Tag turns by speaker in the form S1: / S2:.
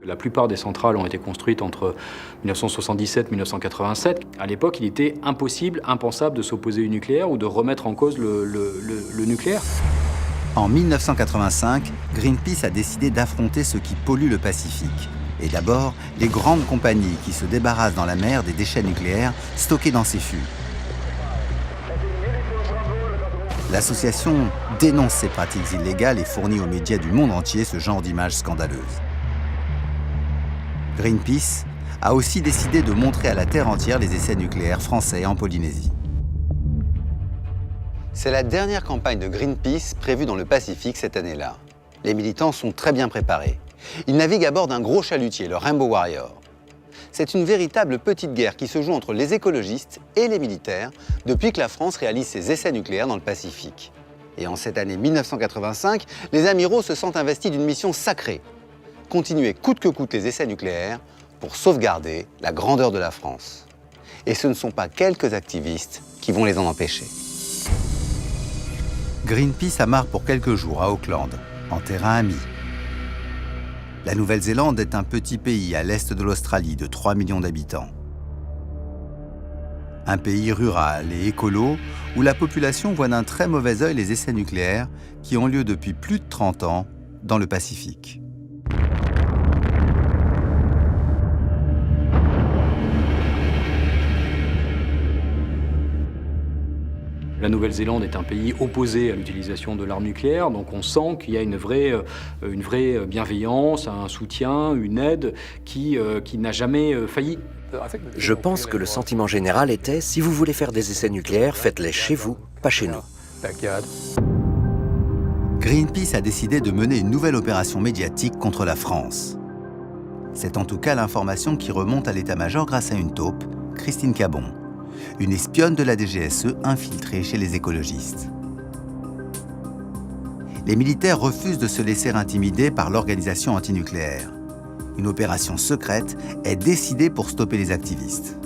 S1: La plupart des centrales ont été construites entre 1977 et 1987. À l'époque, il était impossible, impensable de s'opposer au nucléaire ou de remettre en cause le nucléaire.
S2: En 1985, Greenpeace a décidé d'affronter ce qui pollue le Pacifique. Et d'abord, les grandes compagnies qui se débarrassent dans la mer des déchets nucléaires stockés dans ces fûts. L'association dénonce ces pratiques illégales et fournit aux médias du monde entier ce genre d'images scandaleuses. Greenpeace a aussi décidé de montrer à la terre entière les essais nucléaires français en Polynésie. C'est la dernière campagne de Greenpeace prévue dans le Pacifique cette année-là. Les militants sont très bien préparés. Ils naviguent à bord d'un gros chalutier, le Rainbow Warrior. C'est une véritable petite guerre qui se joue entre les écologistes et les militaires depuis que la France réalise ses essais nucléaires dans le Pacifique. Et en cette année 1985, les amiraux se sentent investis d'une mission sacrée. Continuer coûte que coûte les essais nucléaires pour sauvegarder la grandeur de la France. Et ce ne sont pas quelques activistes qui vont les en empêcher. Greenpeace amarre pour quelques jours à Auckland, en terrain ami. La Nouvelle-Zélande est un petit pays à l'est de l'Australie de 3 millions d'habitants. Un pays rural et écolo où la population voit d'un très mauvais œil les essais nucléaires qui ont lieu depuis plus de 30 ans dans le Pacifique.
S1: La Nouvelle-Zélande est un pays opposé à l'utilisation de l'arme nucléaire, donc on sent qu'il y a une vraie bienveillance, un soutien, une aide qui n'a jamais failli.
S3: Je pense que le sentiment général était, si vous voulez faire des essais nucléaires, faites-les chez vous, pas chez nous.
S2: Greenpeace a décidé de mener une nouvelle opération médiatique contre la France. C'est en tout cas l'information qui remonte à l'état-major grâce à une taupe, Christine Cabon, une espionne de la DGSE infiltrée chez les écologistes. Les militaires refusent de se laisser intimider par l'organisation antinucléaire. Une opération secrète est décidée pour stopper les activistes.